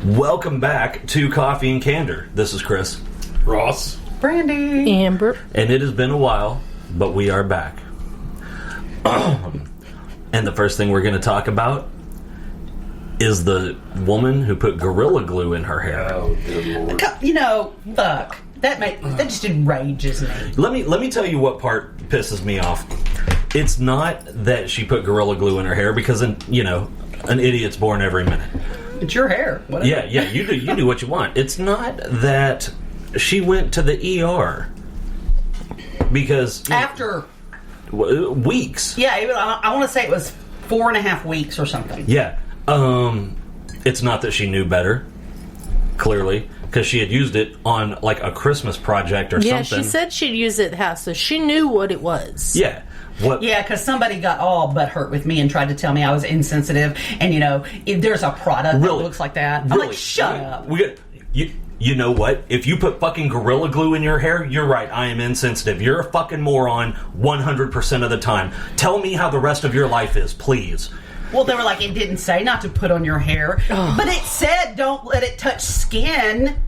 Welcome back to Coffee and Candor. This is Chris. Ross. Brandy. Amber. And it has been a while, but we are back. And the first thing we're going to talk about is the woman who put Gorilla Glue in her hair. Oh, good Lord. You know, fuck. That just enrages me. Let me tell you what part pisses me off. It's not that she put Gorilla Glue in her hair because, an idiot's born every minute. It's your hair. Whatever. Yeah, you do what you want. It's not that she went to the ER because After weeks. Yeah, I want to say it was 4.5 weeks or something. Yeah. It's not that she knew better, clearly, because she had used it on like a Christmas project or something. Yeah, she said she'd use it at the house, so she knew what it was. Yeah. What? Yeah, because somebody got all butthurt with me and tried to tell me I was insensitive. And, if there's a product that looks like that, I'm like, shut up. You know what? If you put fucking Gorilla Glue in your hair, you're right. I am insensitive. You're a fucking moron 100% of the time. Tell me how the rest of your life is, please. Well, they were like, it didn't say not to put on your hair. But it said don't let it touch skin.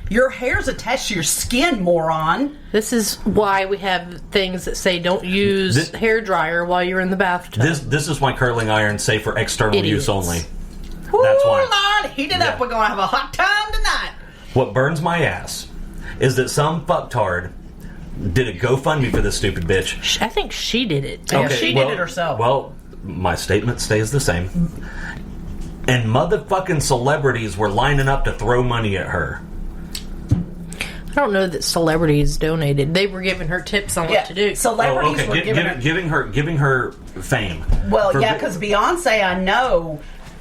Your hair's attached to your skin, moron. This is why we have things that say don't use hair dryer while you're in the bathtub. This is why curling irons say for external use only. Ooh, That's why. Lord, heat it up. We're going to have a hot time tonight. What burns my ass is that some fucktard did a GoFundMe for this stupid bitch. I think she did it. Yeah, she did it herself. Well, my statement stays the same. And motherfucking celebrities were lining up to throw money at her. I don't know that celebrities donated. They were giving her tips on what to do. Celebrities were giving her fame. Well, because Beyonce, I know,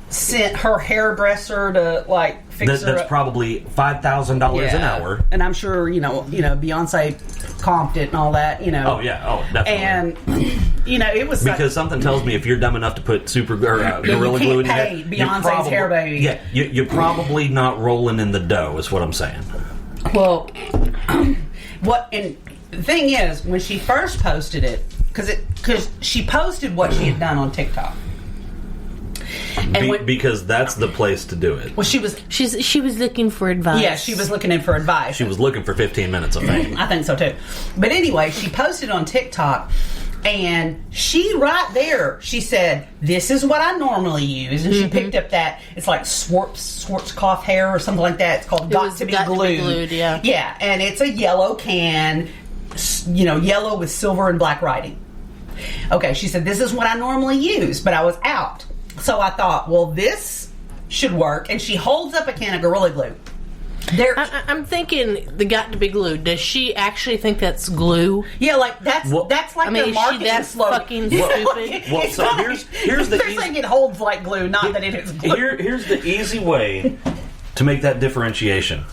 sent her hairdresser to fix her. That's probably $5,000 an hour, and I'm sure Beyonce comped it and all that. Oh yeah, oh definitely. And it was because something tells me if you're dumb enough to put Gorilla Glue in your hair, Beyonce's hair baby. Yeah, you're probably not rolling in the dough. Is what I'm saying. Well, and the thing is, when she first posted it, because she posted what she had done on TikTok, and because that's the place to do it. Well, she was looking for advice. Yeah, she was looking in for advice. She was looking for 15 minutes of fame. I think so too. But anyway, she posted on TikTok. And she she said, this is what I normally use. And she picked up that, it's like Schwarzkopf hair or something like that. It's called Got to Be Glued. Yeah. Yeah, and it's a yellow can, yellow with silver and black writing. Okay, she said, this is what I normally use, but I was out. So I thought, well, this should work. And she holds up a can of Gorilla Glue. I'm thinking the Got to Be Glued. Does she actually think that's glue? Yeah, that's like their marketing slogan. Fucking stupid. Well, so here's the they're saying it holds like glue, not that it is glue. Here's the easy way to make that differentiation.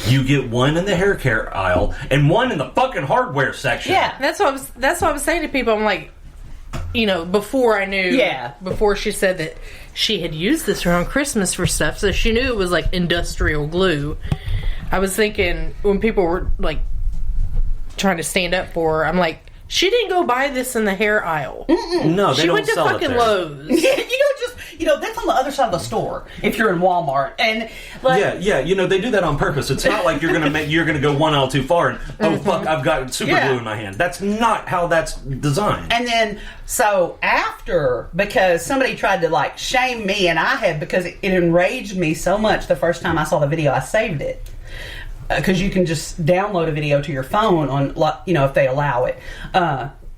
You get one in the hair care aisle and one in the fucking hardware section. Yeah, that's what I was saying to people. I'm like, before I knew, before she said that she had used this around Christmas for stuff, so she knew it was like industrial glue. I was thinking when people were like trying to stand up for her, I'm like, she didn't go buy this in the hair aisle. No, they she don't went to sell fucking it there. Lowe's. That's on the other side of the store. If you're in Walmart, and they do that on purpose. It's not like you're gonna go one aisle too far and fuck, I've got super glue in my hand. That's not how that's designed. And then because somebody tried to shame me, and I had, because it enraged me so much the first time I saw the video, I saved it. Because you can just download a video to your phone on, if they allow it.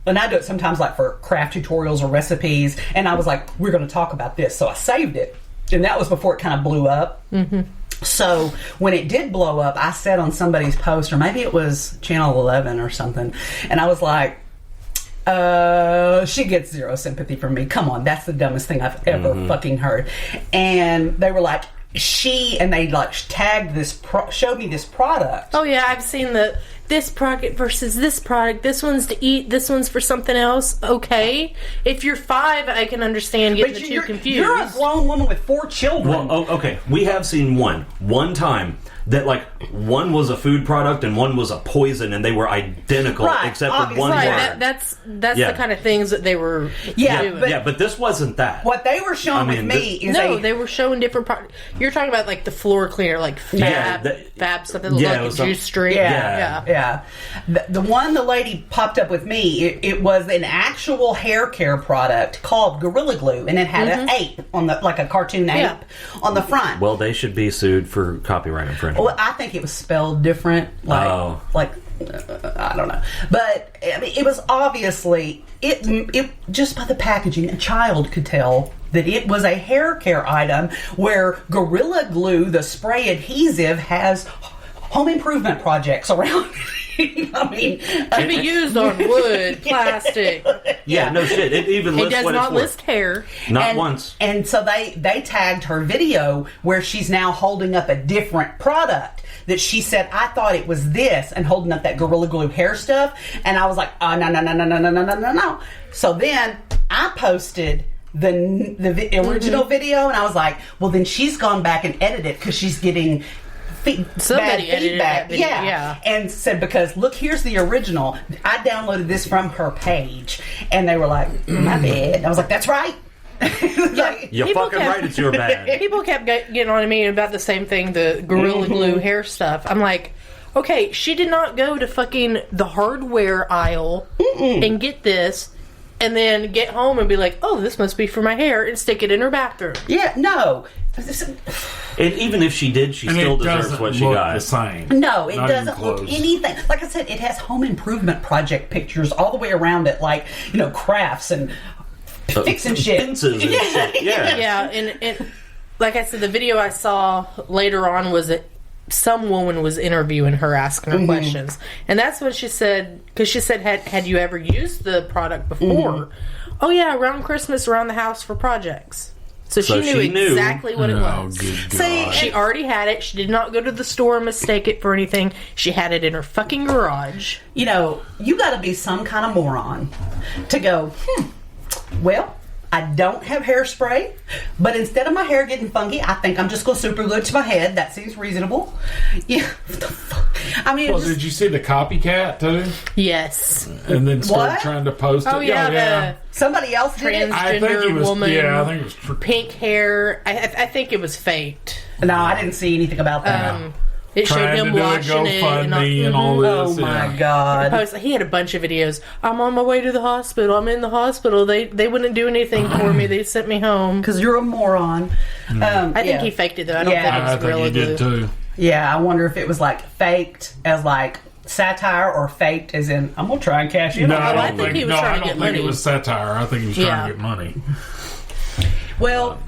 And I do it sometimes for craft tutorials or recipes. And I was like, we're going to talk about this. So I saved it. And that was before it kind of blew up. Mm-hmm. So when it did blow up, I said on somebody's post, or maybe it was Channel 11 or something, and I was like, she gets zero sympathy from me. Come on, that's the dumbest thing I've ever fucking heard. And they were like, and they tagged this, showed me this product. Oh yeah, I've seen this product versus this product. This one's to eat, this one's for something else. Okay, if you're 5, I can understand getting the two confused. You're a grown woman with 4 children. Well, okay, we have seen one time that like one was a food product and one was a poison, and they were identical except for one word. That's the kind of things that they were doing. But this wasn't that. What they were showing with me is they were showing different products. You're talking about like the floor cleaner, like Fab stuff that looked like a juice string. Yeah. The one the lady popped up with me, it was an actual hair care product called Gorilla Glue, and it had an ape on the like a cartoon ape on the front. Well, they should be sued for copyright infringement. Well, I think it was spelled different. I don't know. But I mean, it was obviously, it just by the packaging, a child could tell that it was a hair care item where Gorilla Glue, the spray adhesive, has home improvement projects around it. I mean, to be used on wood, plastic. Yeah, no shit. It even lists does what not it's worth. list hair. Not once. And so they tagged her video where she's now holding up a different product that she said, I thought it was this, and holding up that Gorilla Glue hair stuff. And I was like, oh, no. So then I posted the original video, and I was like, well, then she's gone back and edited it because she's getting somebody bad feedback. Yeah. And said, because look, here's the original. I downloaded this from her page, and they were like, my bad. And I was like, that's right. You're fucking right, it's your bad. People kept getting on to me about the same thing, the Gorilla Glue hair stuff. I'm like, okay, she did not go to fucking the hardware aisle and get this and then get home and be like, oh, this must be for my hair, and stick it in her bathroom. Yeah, no. And even if she did, she still deserves what she got. The same. No, it doesn't look anything. Like I said, it has home improvement project pictures all the way around it, like, crafts and fixing shit. Fences and shit. Yeah, and like I said, the video I saw later on was that some woman was interviewing her, asking her questions. And that's when she said, because she said, had you ever used the product before? Oh yeah, around Christmas, around the house for projects. So she knew exactly what it was. See, she already had it. She did not go to the store and mistake it for anything. She had it in her fucking garage. You got to be some kind of moron to go, well, I don't have hairspray, but instead of my hair getting funky, I think I'm just going to super glue it to my head. That seems reasonable. Yeah. What the fuck? I mean, did you see the copycat too? Yes. And then start trying to post it. Oh yeah. Somebody else did it. Transgender I think it was, woman. Yeah, I think it was pink hair. I think it was faked. No, I didn't see anything about that. It showed him washing it and all this. Oh my god! He had a bunch of videos. I'm on my way to the hospital. I'm in the hospital. They wouldn't do anything for me. They sent me home because you're a moron. I think he faked it though. I don't think it was Gorilla Glue. I think he did too. Yeah, I wonder if it was like faked as like satire or faked as in I'm gonna try and cash in. No, I think he was trying to get money. I don't think it was satire. I think he was trying to get money. Well,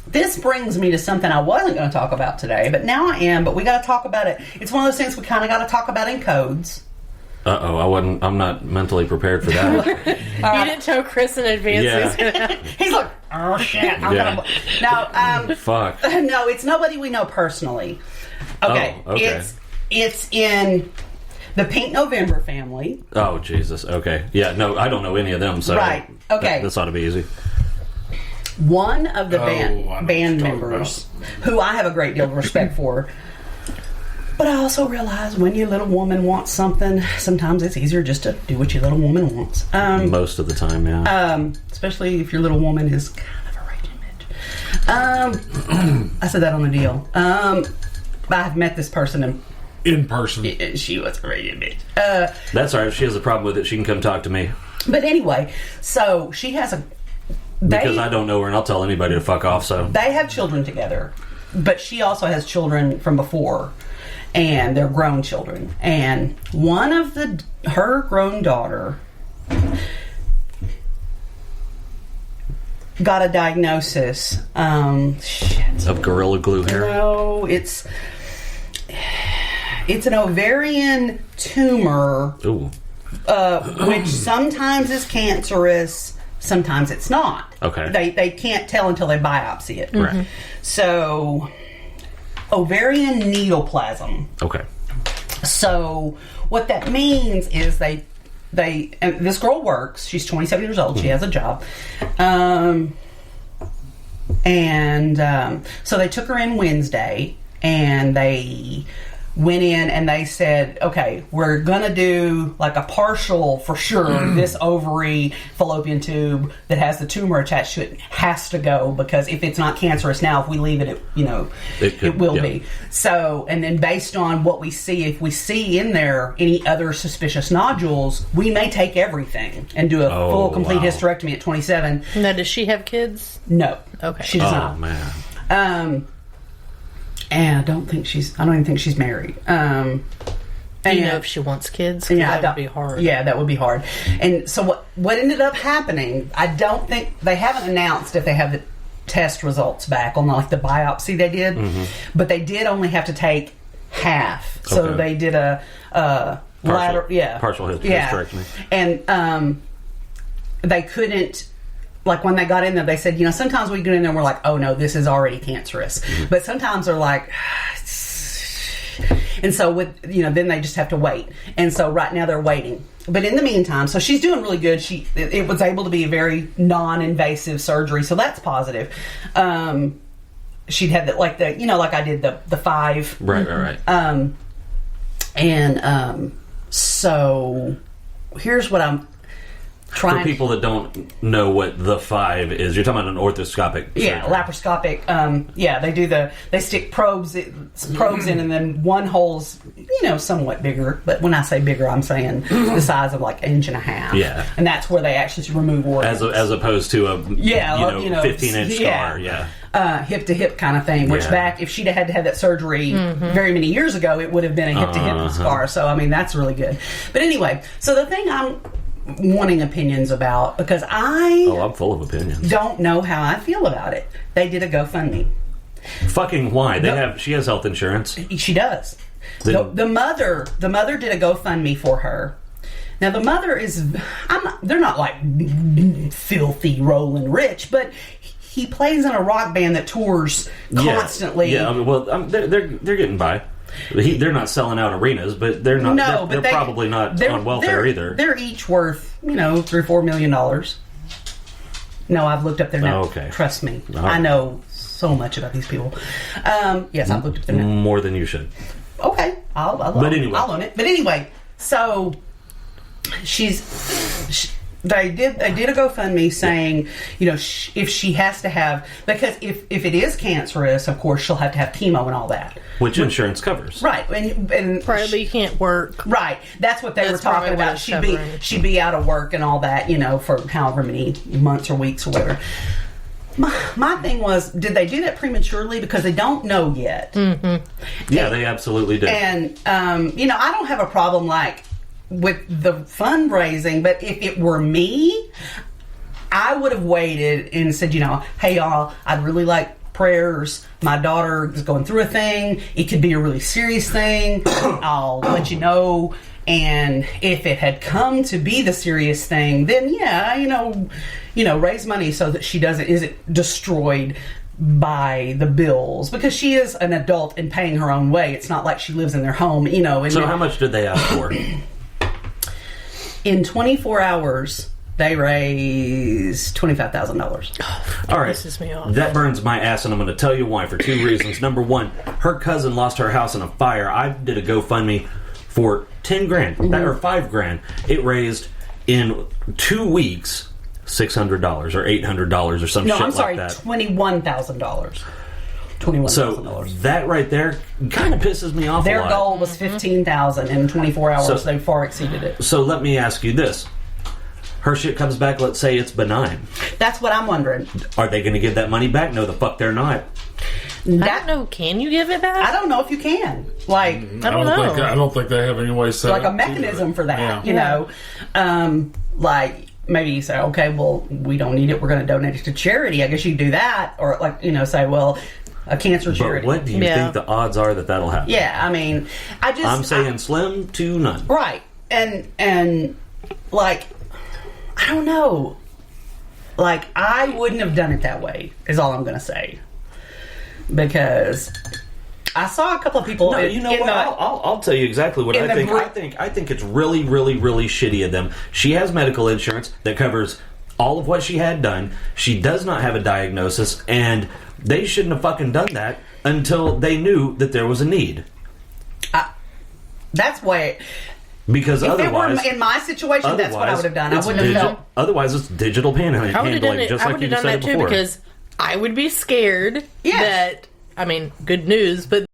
this brings me to something I wasn't going to talk about today, but now I am. But we got to talk about it. It's one of those things we kind of got to talk about in codes. I'm not mentally prepared for that. You didn't tell Chris in advance. Yeah. He's like, oh shit. No, fuck. No, it's nobody we know personally. Okay. Oh, okay. It's in the Pink November family. Oh Jesus. Okay. Yeah. No, I don't know any of them. So right. Okay. This ought to be easy. One of the band members, who I have a great deal of respect for, but I also realize when your little woman wants something, sometimes it's easier just to do what your little woman wants. Most of the time, yeah. Especially if your little woman is kind of a raging bitch. I said that on the deal. I've met this person in person. She was a raging bitch. That's all right. If she has a problem with it, she can come talk to me. But anyway, so she has because I don't know her and I'll tell anybody to fuck off, so. They have children together, but she also has children from before, and they're grown children. And one of her grown daughter got a diagnosis. Of Gorilla Glue hair? No, it's an ovarian tumor. Ooh. Which sometimes is cancerous. Sometimes it's not. Okay. They can't tell until they biopsy it. Right. So, ovarian neoplasm. Okay. So, what that means is and this girl works. She's 27 years old. She has a job. So they took her in Wednesday, and they went in and they said, okay, we're gonna do like a partial for sure. This ovary fallopian tube that has the tumor attached to it has to go, because if it's not cancerous now, if we leave it, it will be. So, and then based on what we see, if we see in there any other suspicious nodules, we may take everything and do a full complete hysterectomy at 27. Now, does she have kids? No. Okay. She does not. Oh man. And I don't even think she's married. Do you know if she wants kids? Yeah, that would be hard. Yeah, that would be hard. And so what ended up happening, I don't think, they haven't announced if they have the test results back on like the biopsy they did, but they did only have to take half. So they did a partial hysterectomy. And they couldn't, like when they got in there, they said, sometimes we get in there and we're like, oh no, this is already cancerous. But sometimes they're like, and so then they just have to wait. And so right now they're waiting. But in the meantime, so she's doing really good. It was able to be a very non-invasive surgery, so that's positive. She'd had that, like like I did the 5. Right. So here's what I'm trying. For people that don't know what the 5 is, you're talking about an orthoscopic surgery. Laparoscopic. They stick probes in, and then one hole's somewhat bigger, but when I say bigger, I'm saying the size of like 1.5 inches. Yeah. And that's where they actually remove organs. As opposed to a 15-inch scar. Hip to hip kind of thing, which back, if she'd had to have that surgery very many years ago, it would have been a hip to hip scar. So I mean, that's really good. But anyway, so the thing I'm wanting opinions about, because I'm full of opinions, don't know how I feel about it. They did a GoFundMe. Fucking why? She has health insurance. She does. The mother did a GoFundMe for her. Now the mother they're not like filthy rolling rich, but he plays in a rock band that tours constantly. They're getting by. They're not selling out arenas, but they're not. No, they're probably not on welfare either. They're each worth $3-4 million. No, I've looked up their net. Okay. Trust me, I know so much about these people. Yes, I've looked up their net. More than you should. Okay, I'll own it. But anyway, so They did a GoFundMe saying, if she has to have, because if it is cancerous, of course she'll have to have chemo and all that, which insurance covers, right? And probably you can't work, right? That's what they were talking about. She'd be out of work and all that, for however many months or weeks or whatever. My thing was, did they do that prematurely? Because they don't know yet. Yeah, they absolutely did. And I don't have a problem with the fundraising, but if it were me, I would have waited and said, hey y'all, I'd really like prayers. My daughter is going through a thing. It could be a really serious thing. I'll let you know. And if it had come to be the serious thing, then raise money so that she isn't destroyed by the bills, because she is an adult and paying her own way. It's not like she lives in their home, So how much did they ask for? In 24 hours, they raised $25,000. All right. Pisses me off. That burns my ass, and I'm going to tell you why for 2 reasons. Number one, her cousin lost her house in a fire. I did a GoFundMe for $10,000 or $5,000. It raised in 2 weeks $600 or $800 or some shit like that. $21,000. So that right there kind of pisses me off. Their a lot. goal was $15,000 in 24 hours. So they far exceeded it. So let me ask you this: her shit comes back. Let's say it's benign. That's what I'm wondering. Are they going to give that money back? No, the fuck they're not. I don't know. Can you give it back? I don't know if you can. I don't know. I don't think they have any way set like a mechanism for that. Maybe you say, okay, well, we don't need it. We're going to donate it to charity. I guess you do that, or say, well, a cancer charity. But what do you think the odds are that that'll happen? Yeah, I mean, I'm saying slim to none. Right. And I don't know. I wouldn't have done it that way, is all I'm going to say. Because I saw a couple of people. No, you know what? I'll tell you exactly what I think. I think it's really, really, really shitty of them. She has medical insurance that covers all of what she had done. She does not have a diagnosis, and They shouldn't have fucking done that until they knew that there was a need. That's why. Because if otherwise, it were in my situation, that's what I would have done. I wouldn't have done. Otherwise, it's digital panhandling. I would have done it. Just I like would you have done said that too before. because I would be scared that. I mean, good news, but